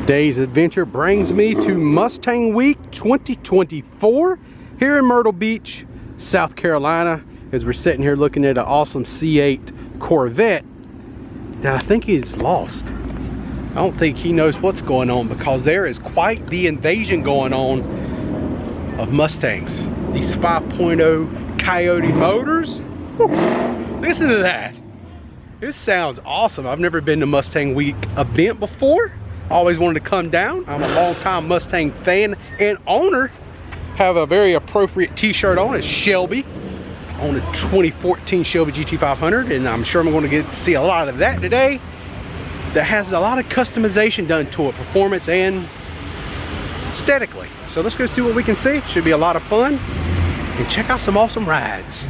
Today's adventure brings me to Mustang Week 2024 here in Myrtle Beach, South Carolina, as we're sitting here looking at an awesome C8 Corvette that I think is lost. I don't think he knows what's going on because there is quite the invasion going on of Mustangs. These 5.0 Coyote motors. Whew, listen to that. This sounds awesome. I've never been to Mustang Week event before. Always wanted to come down. I'm a longtime Mustang fan and owner. Have a very appropriate t-shirt on. It's Shelby. On a 2014 Shelby GT500, and I'm sure I'm going to get to see a lot of that today. That has a lot of customization done to it, performance and aesthetically. So let's go see what we can see. Should be a lot of fun and check out some awesome rides.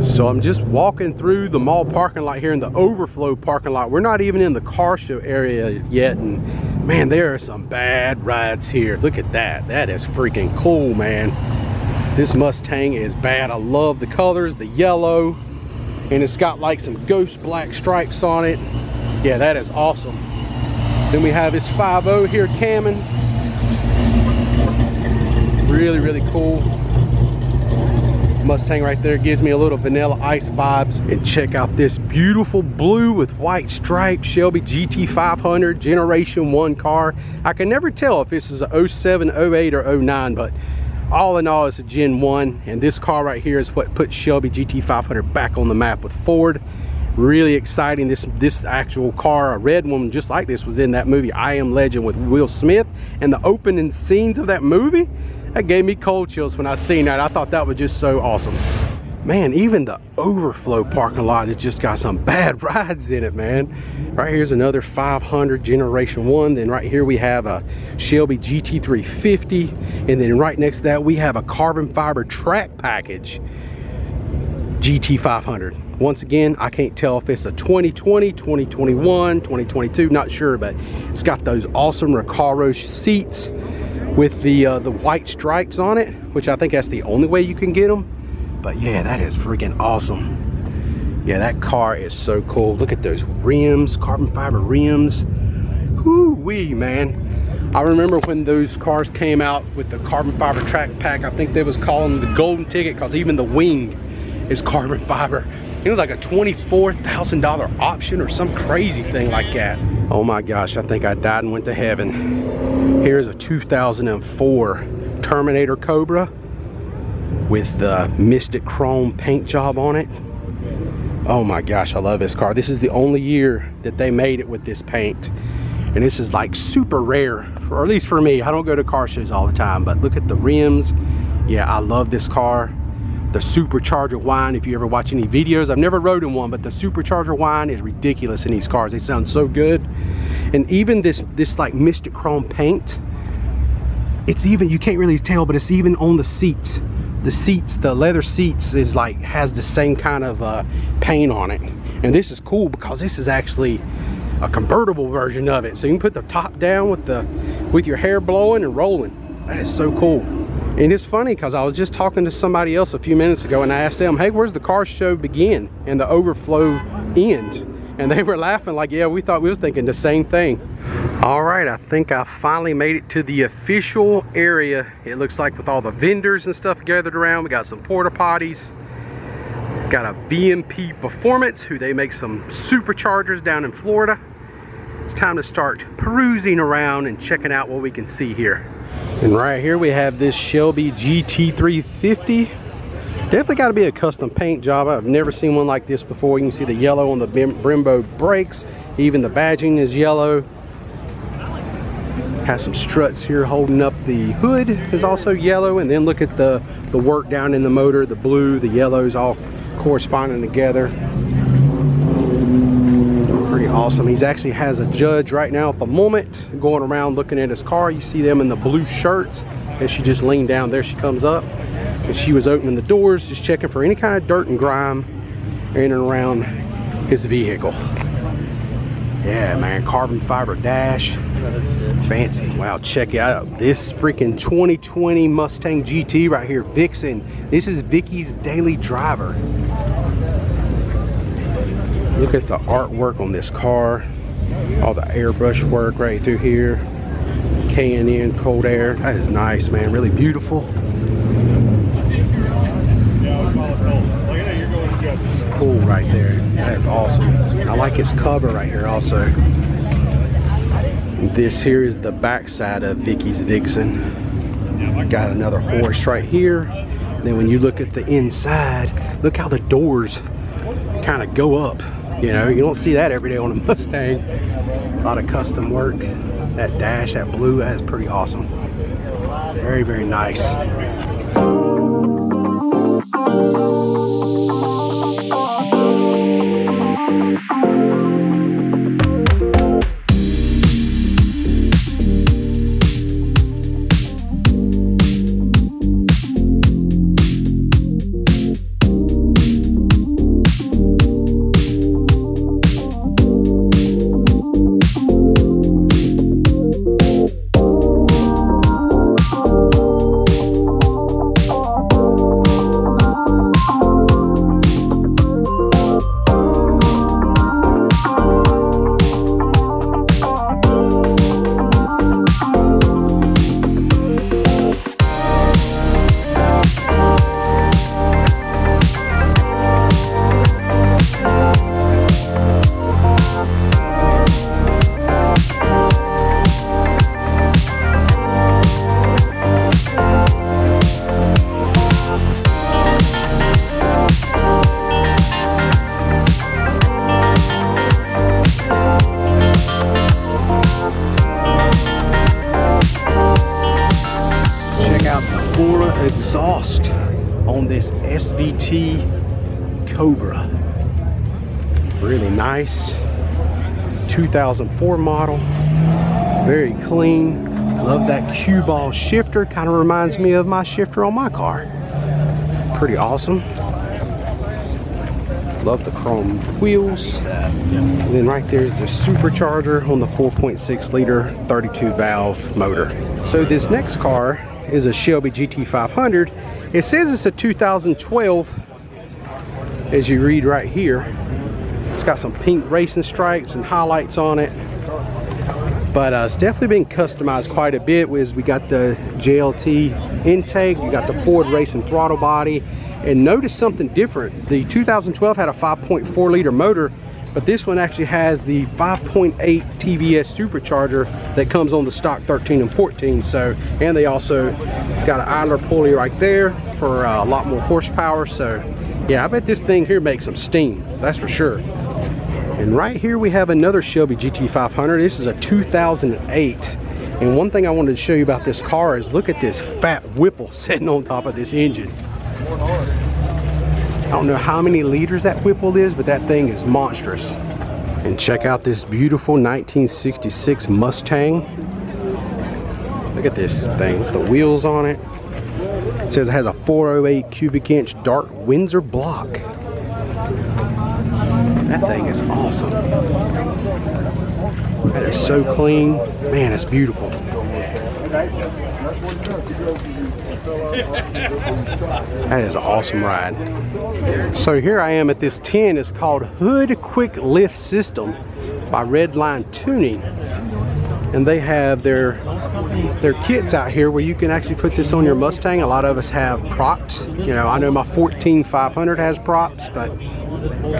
So I'm just walking through the mall parking lot here in the overflow parking lot. We're not even in the car show area yet, and man, there are some bad rides here. Look at that. That is freaking cool, man. This Mustang is bad. I love the colors, the yellow, and it's got like some ghost black stripes on it. Yeah, that is awesome. Then we have this 5.0 here camming. Really, really cool. Mustang right there gives me a little Vanilla Ice vibes. And check out this beautiful blue with white stripes Shelby GT500 Generation 1 car. I can never tell if this is a 07, 08, or 09, but all in all, it's a Gen 1. And this car right here is what put Shelby GT500 back on the map with Ford. Really exciting. This actual car, a red one just like this, was in that movie I Am Legend with Will Smith. And the opening scenes of that movie, that gave me cold chills when I seen that. I thought that was just so awesome. Man, even the overflow parking lot has just got some bad rides in it, man. Right here's another 500 Generation 1. Then right here we have a Shelby GT350. And then right next to that we have a carbon fiber track package GT500. Once again, I can't tell if it's a 2020, 2021, 2022, not sure, but it's got those awesome Recaro seats with the white stripes on it, which I think that's the only way you can get them. But yeah, that is freaking awesome. Yeah, that car is so cool. Look at those rims, carbon fiber rims. Whoo-wee, man. I remember when those cars came out with the carbon fiber track pack, I think they was calling the golden ticket because even the wing is carbon fiber. It was like a $24,000 option or some crazy thing like that. Oh my gosh, I think I died and went to heaven. Here's a 2004 Terminator Cobra with the Mystic Chrome paint job on it. Oh my gosh, I love this car. This is the only year that they made it with this paint. And this is like super rare, or at least for me. I don't go to car shows all the time, but look at the rims. Yeah, I love this car. The supercharger whine, if you ever watch any videos, I've never rode in one, but the supercharger whine is ridiculous in these cars. They sound so good. And even this like Mystic Chrome paint, it's even, you can't really tell, but it's even on the seats. The seats, the leather seats is like, has the same kind of paint on it. And this is cool because this is actually a convertible version of it. So you can put the top down with your hair blowing and rolling. That is so cool. And it's funny because I was just talking to somebody else a few minutes ago and I asked them, hey, where's the car show begin and the overflow end? And they were laughing like, yeah, we was thinking the same thing. All right, I think I finally made it to the official area. It looks like with all the vendors and stuff gathered around. We got some porta potties. Got a BMP Performance, who they make some superchargers down in Florida. It's time to start perusing around and checking out what we can see here. And right here we have this Shelby GT350. Definitely got to be a custom paint job. I've never seen one like this before. You can see the yellow on the Brembo brakes. Even the badging is yellow. Has some struts here holding up. The hood is also yellow. And then look at the work down in the motor. The blue, the yellows all corresponding together. Pretty awesome. He's actually has a judge right now at the moment going around looking at his car. You see them in the blue shirts, and she just leaned down. There she comes up, and she was opening the doors, just checking for any kind of dirt and grime in and around his vehicle. Yeah, man, carbon fiber dash, fancy. Wow, check out this freaking 2020 Mustang GT right here, Vixen. This is Vicky's daily driver. Look at the artwork on this car. All the airbrush work right through here. K&N cold air. That is nice, man. Really beautiful. It's cool right there. That is awesome. I like his cover right here also. This here is the backside of Vicky's Vixen. Got another horse right here. Then when you look at the inside, look how the doors kind of go up. You know, you don't see that every day on a Mustang. A lot of custom work. That dash, that blue, that is pretty awesome. Very, very nice. Exhaust on this SVT Cobra. Really nice. 2004 model. Very clean. Love that cue ball shifter. Kind of reminds me of my shifter on my car. Pretty awesome. Love the chrome wheels. And then right there's the supercharger on the 4.6 liter 32 valve motor. So this next car is a Shelby GT500. It says it's a 2012, as you read right here. It's got some pink racing stripes and highlights on it, but it's definitely been customized quite a bit. We got the JLT intake, you got the Ford racing throttle body, and notice something different. The 2012 had a 5.4 liter motor, but this one actually has the 5.8 TVS supercharger that comes on the stock 13 and 14. So, and they also got an idler pulley right there for a lot more horsepower. So yeah, I bet this thing here makes some steam, that's for sure. And right here we have another Shelby GT500. This is a 2008. And one thing I wanted to show you about this car is look at this fat Whipple sitting on top of this engine. I don't know how many liters that Whipple is, but that thing is monstrous. And check out this beautiful 1966 Mustang. Look at this thing, look at the wheels on it. It says it has a 408 cubic inch dark Windsor block. That thing is awesome. That is so clean. Man, it's beautiful. That is an awesome ride. So here I am at this 10. It's called Hood Quick Lift System by Redline Tuning, and they have their kits out here where you can actually put this on your Mustang. A lot of us have props. You know, I know my 14 500 has props, but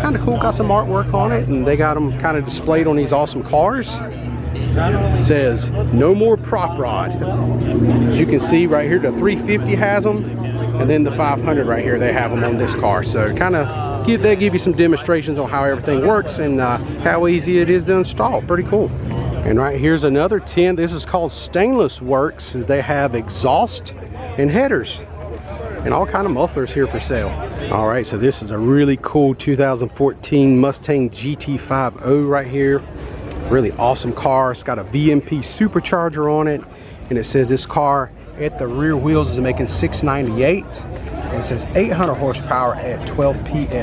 kind of cool. Got some artwork on it, and they got them kind of displayed on these awesome cars. It says no more prop rod. As you can see right here, the 350 has them, and then the 500 right here, they have them on this car. So kind of they give you some demonstrations on how everything works and how easy it is to install. Pretty cool. And right here's another 10. This is called Stainless Works, as they have exhaust and headers and all kind of mufflers here for sale. All right, so this is a really cool 2014 Mustang GT50 right here. Really awesome car. It's got a VMP supercharger on it, and it says this car at the rear wheels is making 698. And it says 800 horsepower at 12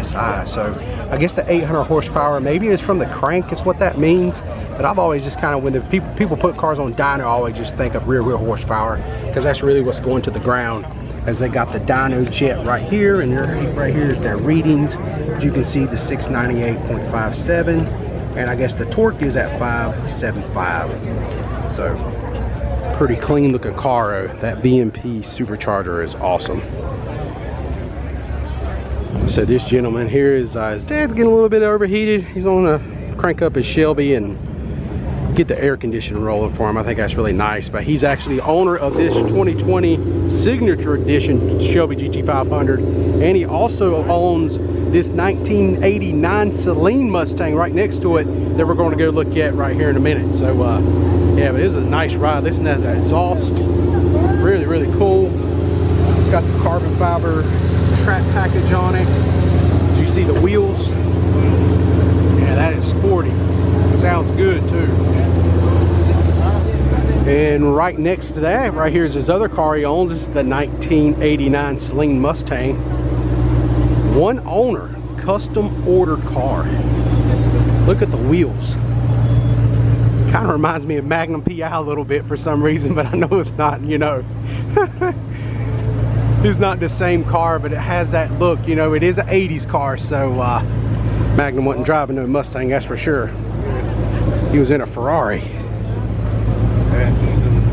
psi. So I guess the 800 horsepower maybe is from the crank, is what that means. But I've always just kind of, when the people put cars on dyno, I always just think of rear wheel horsepower, because that's really what's going to the ground. As they got the dyno jet right here, and right here is their readings. As you can see, the 698.57. And I guess the torque is at 575. So Pretty clean looking car though. That VMP supercharger is awesome. So this gentleman here is his dad's getting a little bit overheated. He's on to crank up his Shelby and get the air conditioning rolling for him. I think that's really nice. But he's actually the owner of this 2020 signature edition Shelby GT500, and he also owns this 1989 Celine Mustang right next to it that we're going to go look at right here in a minute. So yeah, but this is a nice ride. Listen to that exhaust, really, really cool. It's got the carbon fiber trap package on it. Do you see the wheels? Yeah, that is sporty. Sounds good too. And right next to that, right here is his other car he owns. This is the 1989 Celine Mustang. One owner, custom ordered car. Look at the wheels. Kind of reminds me of Magnum PI a little bit for some reason, but I know it's not, you know. It's not the same car, but it has that look, you know. It is an 80s car, so Magnum wasn't driving no Mustang, that's for sure. He was in a Ferrari.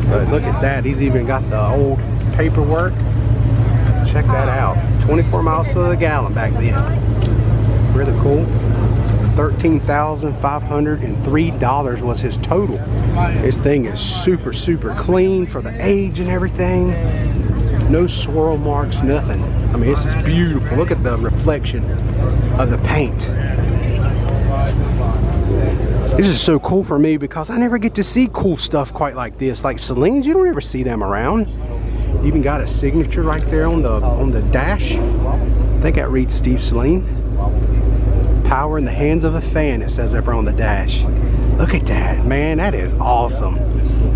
But look at that, he's even got the old paperwork. Check that out. 24 miles to the gallon back then. Really cool. $13,503 was his total. This thing is super, super clean for the age and everything. No swirl marks, nothing. I mean, this is beautiful. Look at the reflection of the paint. This is so cool for me because I never get to see cool stuff quite like this. Like Celine's, you don't ever see them around. Even got a signature right there on the dash. I think that reads Steve Celine. Power in the hands of a fan, it says up on the dash. Look at that, man, that is awesome.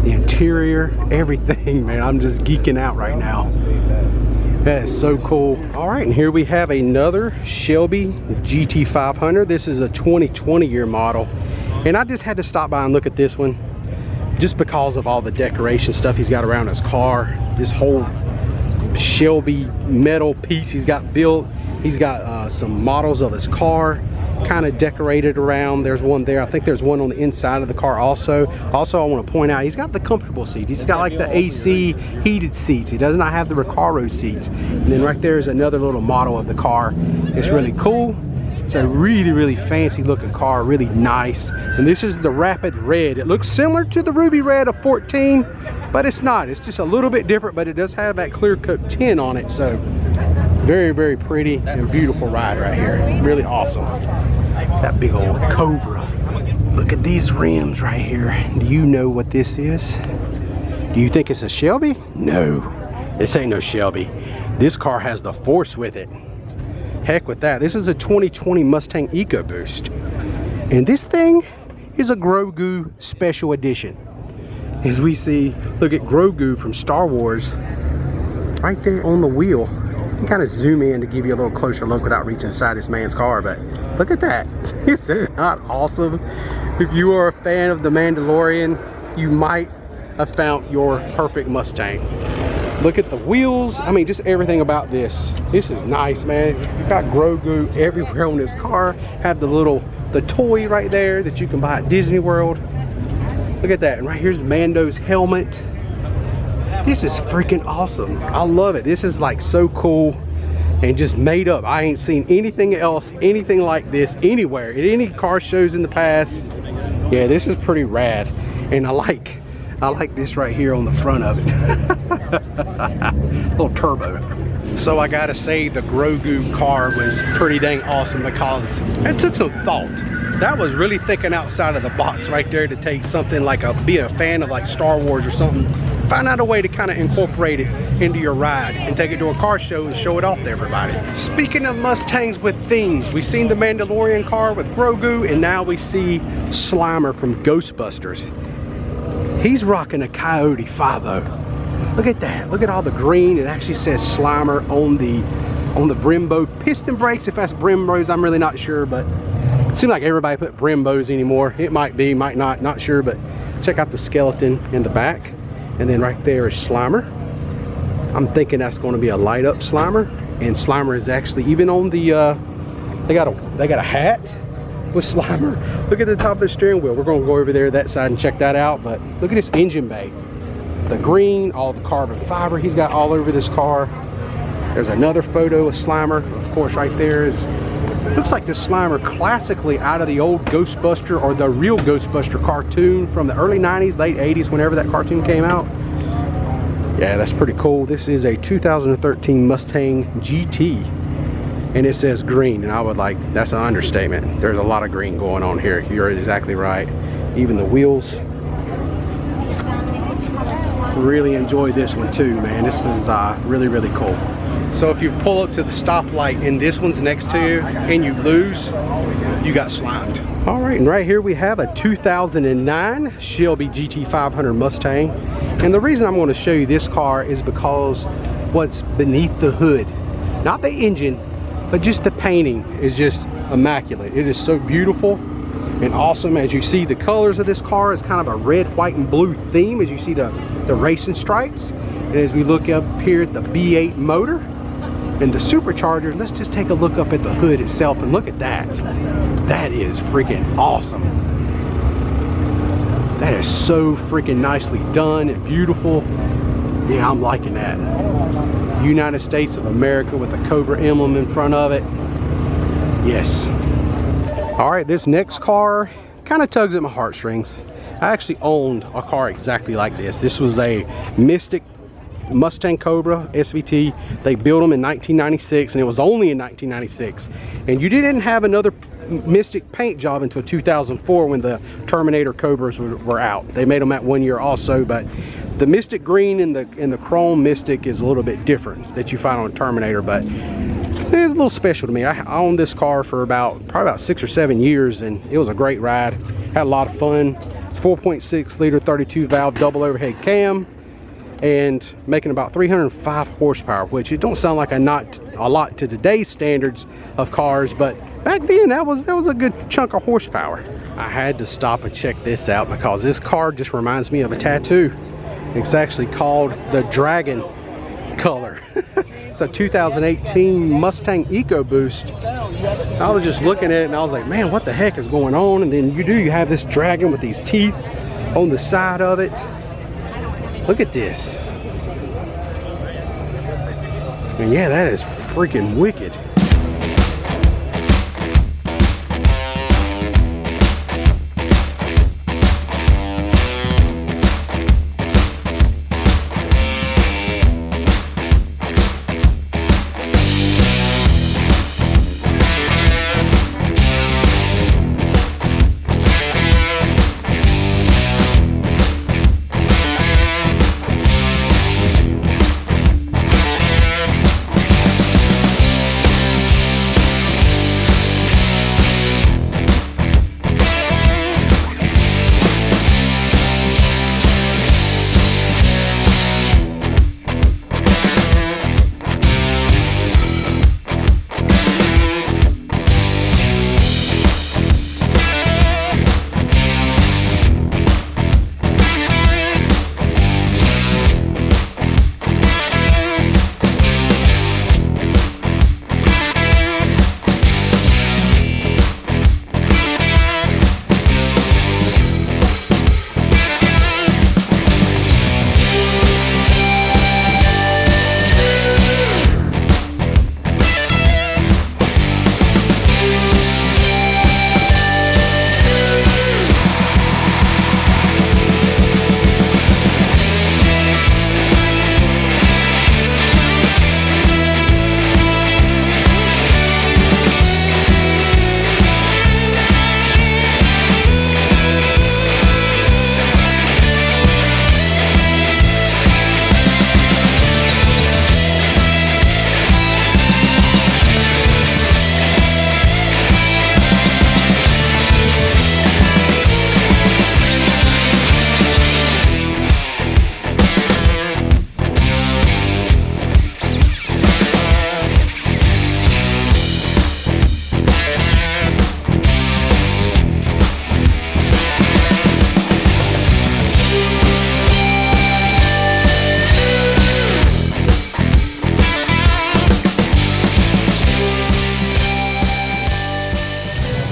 The interior, everything, man, I'm just geeking out right now. That is so cool. All right, and here we have another Shelby GT500. This is a 2020 year model. And I just had to stop by and look at this one just because of all the decoration stuff he's got around his car. This whole Shelby metal piece he's got built. He's got some models of his car kind of decorated around. There's one there. I think there's one on the inside of the car also. Also, I want to point out he's got the comfortable seat. He's got like the AC heated seats. He does not have the Recaro seats. And then right there is another little model of the car. It's really cool. It's a really, really fancy looking car, really nice. And this is the Rapid Red. It looks similar to the Ruby Red of 14, but it's not. It's just a little bit different, but it does have that clear coat tin on it. So very, very pretty and beautiful ride right here. Really awesome. That big old Cobra. Look at these rims right here. Do you know what this is? Do you think it's a Shelby? No, this ain't no Shelby. This car has the force with it. Heck with that. This is a 2020 Mustang EcoBoost. And this thing is a Grogu special edition. As we see, look at Grogu from Star Wars right there on the wheel. You can kind of zoom in to give you a little closer look without reaching inside this man's car, but look at that. Is it not awesome? If you are a fan of The Mandalorian, you might have found your perfect Mustang. Look at the wheels. I mean, just everything about this. This is nice, man. You got Grogu everywhere on this car. Have the toy right there that you can buy at Disney World. Look at that. And right here's Mando's helmet. This is freaking awesome. I love it. This is like so cool and just made up. I ain't seen anything else, anything like this anywhere at any car shows in the past. Yeah, this is pretty rad. And I like this right here on the front of it. Little turbo. So I gotta say the Grogu car was pretty dang awesome because it took some thought. That was really thinking outside of the box right there to take something like be a fan of like Star Wars or something. Find out a way to kind of incorporate it into your ride and take it to a car show and show it off to everybody. Speaking of Mustangs with themes, we've seen the Mandalorian car with Grogu, and now we see Slimer from Ghostbusters. He's rocking a Coyote 5.0. Look at that. Look at all the green. It actually says Slimer on the Brembo piston brakes. If that's Brembos, I'm really not sure, but it seems like everybody put Brembos anymore. It might be, might not sure, but check out the skeleton in the back. And then right there is Slimer. I'm thinking that's going to be a light up Slimer. And Slimer is actually even on the they got a hat with Slimer. Look at the top of the steering wheel. We're going to go over there that side and check that out. But look at this engine bay. the green, all the carbon fiber he's got all over this car. There's another photo of Slimer, of course. Right there is, looks like this Slimer classically out of the old Ghostbuster, or the real Ghostbuster cartoon from the early 90s, late 80s, whenever that cartoon came out. Yeah, that's pretty cool. This is a 2013 Mustang GT, and it says green, and I would like, that's an understatement. There's a lot of green going on here. You're exactly right. Even the wheels. Really enjoyed this one too, man. This is really, really cool. So if you pull up to the stoplight and this one's next to you and you lose, you got slimed. All right, and right here we have a 2009 Shelby GT500 Mustang. And the reason I'm going to show you this car is because what's beneath the hood, not the engine, but just the painting is just immaculate. It is so beautiful and awesome. As you see, the colors of this car is kind of a red, white, and blue theme, as you see the racing stripes. And as we look up here at the V8 motor and the supercharger, let's just take a look up at the hood itself and look at that. That is freaking awesome. That is so freaking nicely done and beautiful. Yeah, I'm liking that. United States of America with the cobra emblem in front of it. Yes. All right, this next car kind of tugs at my heartstrings. I actually owned a car exactly like this. This was a Mystic Mustang Cobra SVT. They built them in 1996, and it was only in 1996. And you didn't have another Mystic paint job until 2004 when the Terminator Cobras were out. They made them that 1 year also, but the Mystic Green and the Chrome Mystic is a little bit different that you find on a Terminator, but it's a little special to me. I owned this car for probably about 6 or 7 years, and it was a great ride. Had a lot of fun. It's 4.6 liter 32 valve double overhead cam, and making about 305 horsepower, which it don't sound like a lot to today's standards of cars, but back then that was a good chunk of horsepower. I had to stop and check this out because this car just reminds me of a tattoo. It's actually called the Dragon color. It's a 2018 Mustang EcoBoost. I was just looking at it and I was like, man, what the heck is going on? And then you have this dragon with these teeth on the side of it. Look at this. And yeah, that is freaking wicked.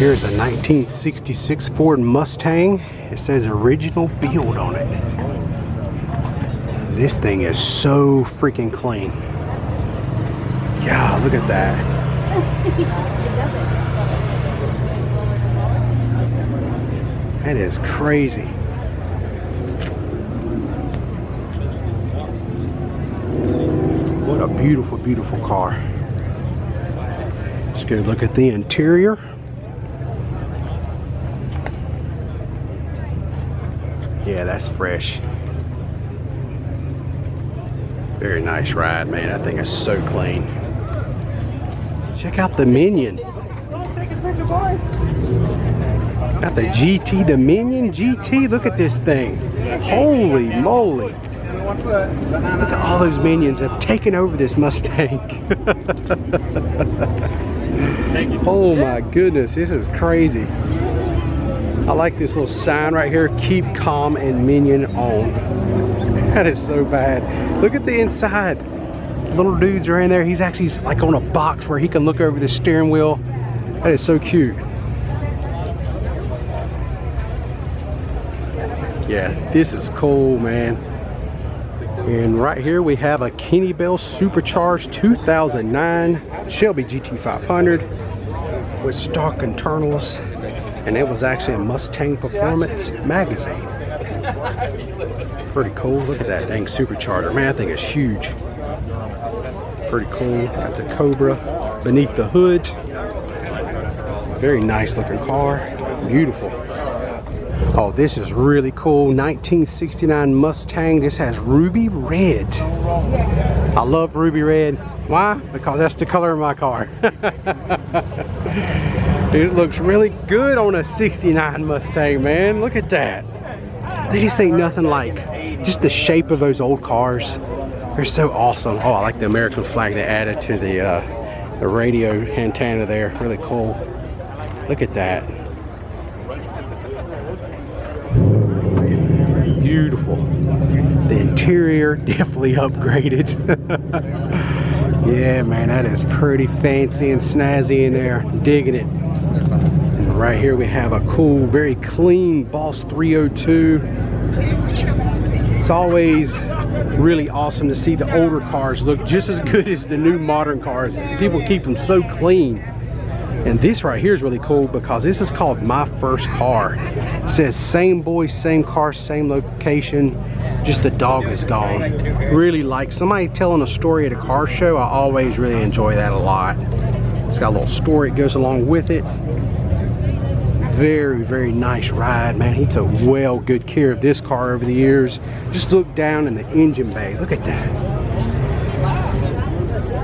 Here's a 1966 Ford Mustang. It says original build on it. This thing is so freaking clean. God, look at that. That is crazy. What a beautiful, beautiful car. Let's go look at the interior. Yeah, that's fresh. Very nice ride, man. That thing is so clean. Check out the Minion. Got the GT, the Minion GT. Look at this thing. Holy moly. Look at all those Minions have taken over this Mustang. Oh my goodness, this is crazy. I like this little sign right here, keep calm and Minion on. That is so bad. Look at the inside. Little dudes are in there. He's actually like on a box where he can look over the steering wheel. That is so cute. Yeah, this is cool, man. And right here we have a Kenny Bell supercharged 2009 Shelby GT500 with stock internals, and it was actually a Mustang Performance magazine. Pretty cool. Look at that dang supercharger, man. I think it's huge. Pretty cool. Got the Cobra beneath the hood. Very nice looking car. Beautiful. Oh, this is really cool. 1969 Mustang. This has ruby red. I love ruby red. Why? Because that's the color of my car. It looks really good on a 69 Mustang, man. Look at that. They just ain't nothing like just the shape of those old cars. They're so awesome. Oh, I like the American flag they added to the radio antenna there. Really cool. Look at that. Beautiful. The interior definitely upgraded. Yeah, man, that is pretty fancy and snazzy in there. Digging it. And right here we have a cool, very clean Boss 302. It's always really awesome to see the older cars look just as good as the new modern cars. People keep them so clean. And this right here is really cool because this is called My First Car. It says same boy, same car, same location, just the dog is gone. Really like somebody telling a story at a car show. I always really enjoy that a lot. It's got a little story that goes along with it. Very, very nice ride, man. He took well good care of this car over the years. Just look down in the engine bay. Look at that.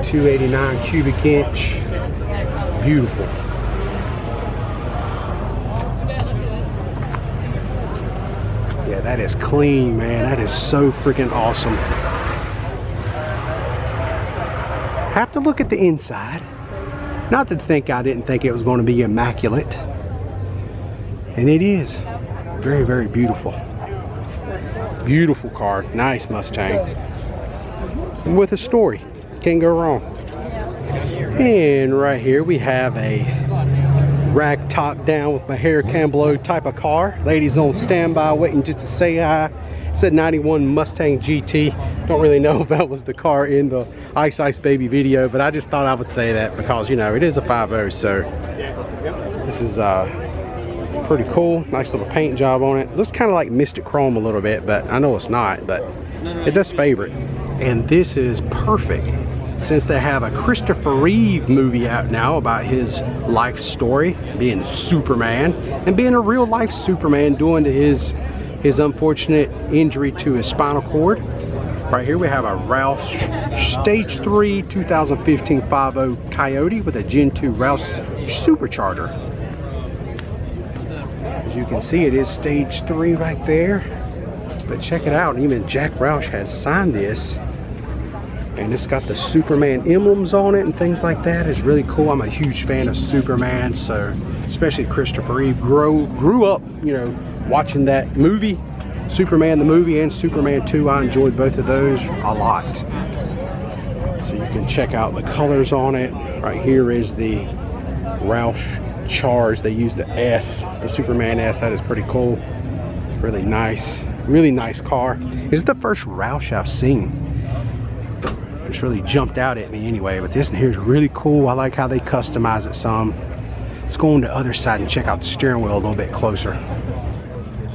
289 cubic inch. Beautiful. Yeah, that is clean, man. That is so freaking awesome. Have to look at the inside. Not to think I didn't think it was going to be immaculate. And it is. Very, very beautiful. Beautiful car. Nice Mustang. And with a story. Can't go wrong. And right here we have a rag top down with my hair can blow type of car. Ladies on standby waiting just to say hi. It's a 91 Mustang GT. Don't really know if that was the car in the Ice Ice Baby video, but I just thought I would say that because, you know, it is a 5.0, so this is pretty cool. Nice little paint job on it. Looks kind of like Mystic Chrome a little bit, but I know it's not, but it does favor it. And this is perfect since they have a Christopher Reeve movie out now about his life story, being Superman, and being a real life Superman due to his unfortunate injury to his spinal cord. Right here we have a Roush Stage 3 2015 5.0 Coyote with a Gen 2 Roush supercharger. As you can see, it is Stage 3 right there. But check it out, even Jack Roush has signed this. And it's got the Superman emblems on it and things like that. It's really cool. I'm a huge fan of Superman, so especially Christopher Reeve. Grew up, you know, watching that movie, Superman the movie and Superman 2. I enjoyed both of those a lot. So you can check out the colors on it. Right here is the Roush Charge. They use the S, the Superman S. That is pretty cool. Really nice. Really nice car. It's the first Roush I've seen. It's really jumped out at me anyway, but this one here is really cool. I like how they customize it some. Let's go on the other side and check out the steering wheel a little bit closer.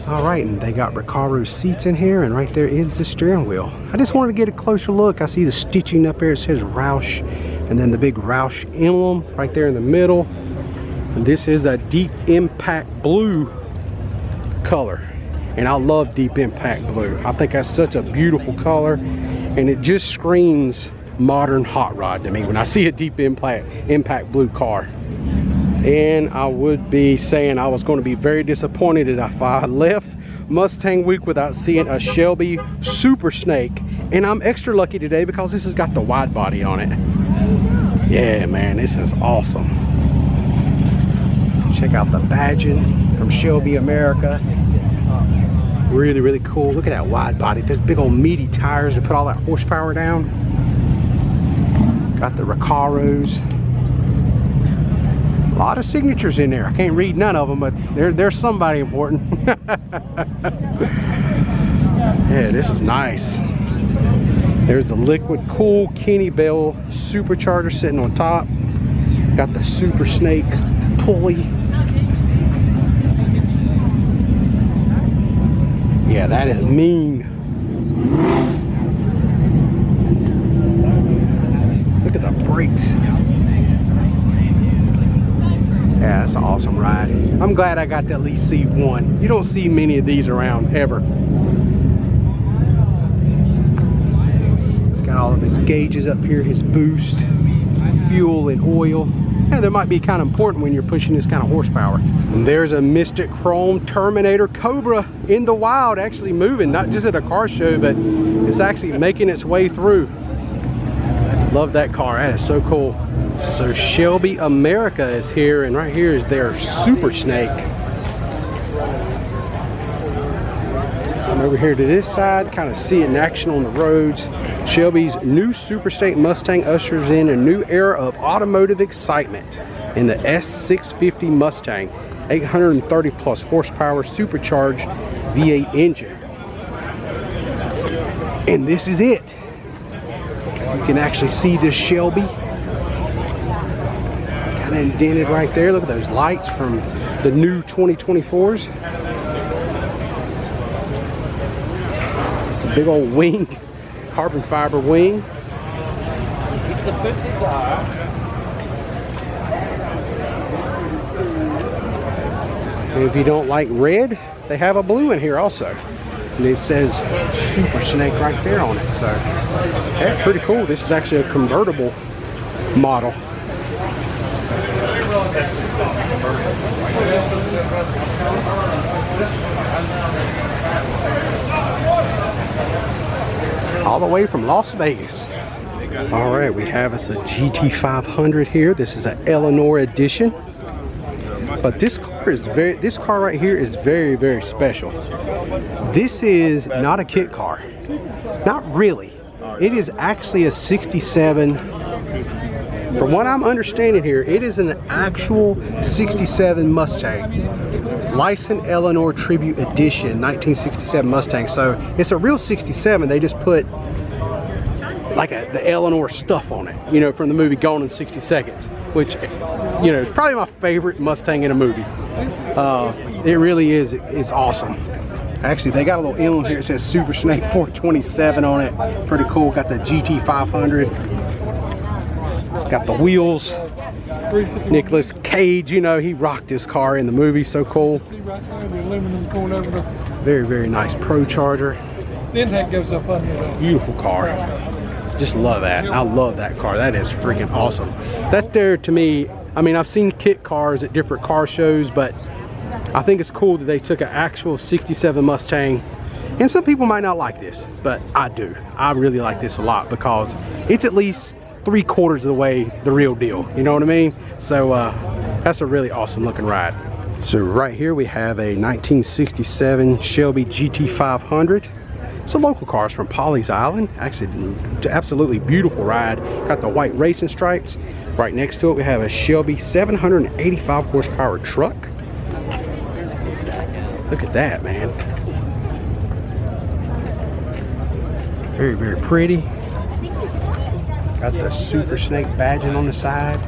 All right, and they got Recaro seats in here, and right there is the steering wheel. I just wanted to get a closer look. I see the stitching up there. It says Roush, and then the big Roush emblem right there in the middle. And this is a deep impact blue color, and I love deep impact blue. I think that's such a beautiful color, and it just screams modern hot rod to me when I see a deep impact blue car. And I would be saying I was going to be very disappointed if I left Mustang Week without seeing a Shelby Super Snake. And I'm extra lucky today because this has got the wide body on it. Yeah, man, this is awesome. Check out the badging from Shelby America. Really, really cool. Look at that wide body. Those big old meaty tires to put all that horsepower down. Got the Recaros. A lot of signatures in there. I can't read none of them, but there's somebody important. Yeah, this is nice. There's the liquid cool Kenny Bell supercharger sitting on top. Got the Super Snake pulley. Yeah, that is mean. Look at the brakes. Yeah, that's an awesome ride. I'm glad I got to at least see one. You don't see many of these around ever. It's got all of his gauges up here, his boost, fuel and oil. Yeah, that might be kind of important when you're pushing this kind of horsepower. And there's a Mystic Chrome Terminator Cobra in the wild, actually moving, not just at a car show, but it's actually making its way through. Love that car. That is so cool. So Shelby America is here, and right here is their Super Snake. Come over here to this side, kind of see it in action on the roads. Shelby's new Super Snake Mustang ushers in a new era of automotive excitement in the S650 Mustang. 830 plus horsepower supercharged V8 engine. And this is it. You can actually see this Shelby. Kind of indented right there. Look at those lights from the new 2024s. Big old wing, carbon fiber wing. It's the 50. And if you don't like red, they have a blue in here also. And it says Super Snake right there on it. So, yeah, pretty cool. This is actually a convertible model. All the way from Las Vegas. All right, we have us a GT500 here. This is an Eleanor edition. But this car right here is very, very special. This is not a kit car. Not really. It is actually a 67. From what I'm understanding here, it is an actual 67 Mustang. Licensed Eleanor Tribute Edition 1967 Mustang. So it's a real 67. They just put like the Eleanor stuff on it, you know, from the movie Gone in 60 Seconds, which, you know, is probably my favorite Mustang in a movie. It really is. It's awesome. Actually, they got a little emblem here. It says Super Snake 427 on it. Pretty cool. Got the GT500. It's got the wheels. Nicolas Cage, you know, he rocked this car in the movie. So cool. Very, very nice Pro Charger. Beautiful car. Just love that. I love that car. That is freaking awesome. That there, to me, I mean, I've seen kit cars at different car shows, but I think it's cool that they took an actual 67 Mustang. And some people might not like this, but I do. I really like this a lot because it's at least 3/4 of the way the real deal. You know what I mean? So that's a really awesome looking ride. So right here we have a 1967 Shelby GT500. It's a local car. It's from Pawleys Island. Actually, it's an absolutely beautiful ride. Got the white racing stripes. Right next to it, we have a Shelby 785 horsepower truck. Look at that, man. Very, very pretty. Got the Super Snake badging on the side.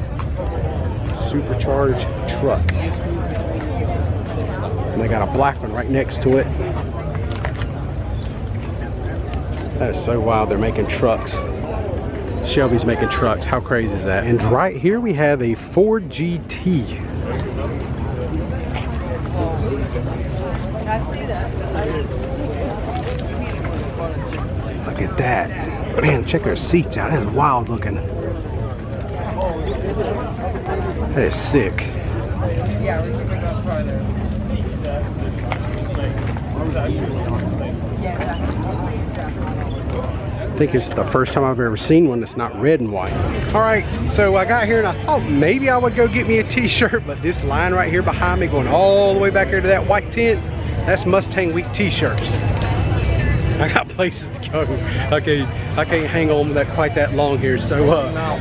Supercharged truck. And they got a black one right next to it. That is so wild. They're making trucks. Shelby's making trucks. How crazy is that? And right here we have a Ford GT. Look at that. Man, check their seats out. That is wild looking. That is sick. I think it's the first time I've ever seen one that's not red and white. All right, so I got here and I thought maybe I would go get me a t-shirt, but this line right here behind me going all the way back here to that white tent, that's Mustang Week t-shirts. I got places to go. Okay, I can't hang on that quite that long here, so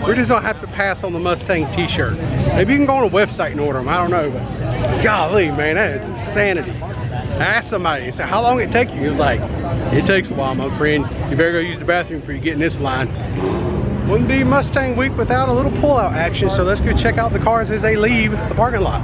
we're just gonna have to pass on the Mustang t-shirt. Maybe you can go on a website and order them, I don't know, but golly, man, that is insanity. I asked somebody, I said, how long it take you? He was like, it takes a while, my friend. You better go use the bathroom before you get in this line. Wouldn't be Mustang Week without a little pull-out action, so let's go check out the cars as they leave the parking lot.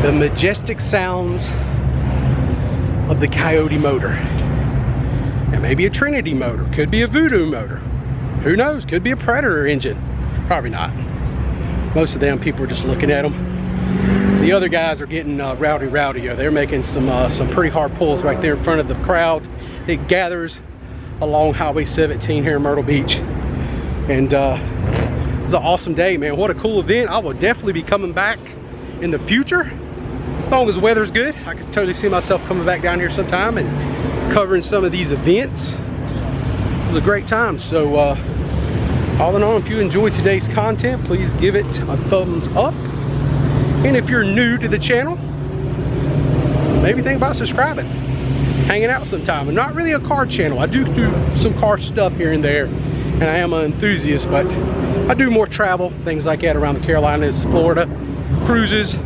The majestic sounds of the Coyote motor. And maybe a Trinity motor, could be a Voodoo motor. Who knows, could be a Predator engine. Probably not. Most of them people are just looking at them. The other guys are getting rowdy. They're making some pretty hard pulls right there in front of the crowd. It gathers along Highway 17 here in Myrtle Beach. And it was an awesome day, man. What a cool event. I will definitely be coming back in the future. As long as the weather's good, I could totally see myself coming back down here sometime and covering some of these events. It was a great time. So all in all, if you enjoyed today's content, please give it a thumbs up. And if you're new to the channel, maybe think about subscribing, hanging out sometime. I'm not really a car channel. I do some car stuff here and there, and I am an enthusiast, but I do more travel, things like that around the Carolinas, Florida, cruises.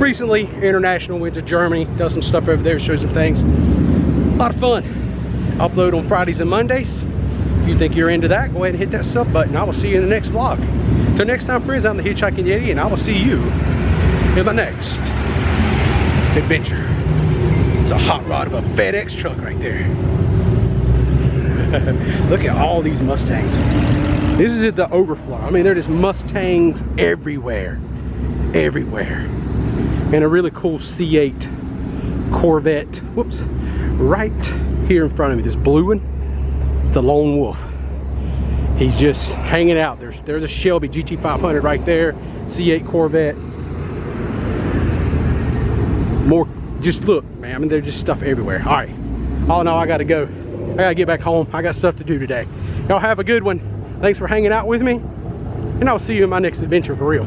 Recently, international, went to Germany, does some stuff over there, show some things. A lot of fun. Upload on Fridays and Mondays. If you think you're into that, go ahead and hit that sub button. I will see you in the next vlog. Till next time, friends, I'm the Hitchhiking Yeti, and I will see you in my next adventure. It's a hot rod of a FedEx truck right there. Look at all these Mustangs. This is the overflow. I mean, there are just Mustangs everywhere. Everywhere. And a really cool C8 Corvette, whoops, right here in front of me, this blue one. It's the Lone Wolf. He's just hanging out. There's a Shelby GT500 right there, C8 Corvette. More, just look, man, I mean, there's just stuff everywhere. All right, all in all, I gotta go. I gotta get back home. I got stuff to do today. Y'all have a good one. Thanks for hanging out with me, and I'll see you in my next adventure for real.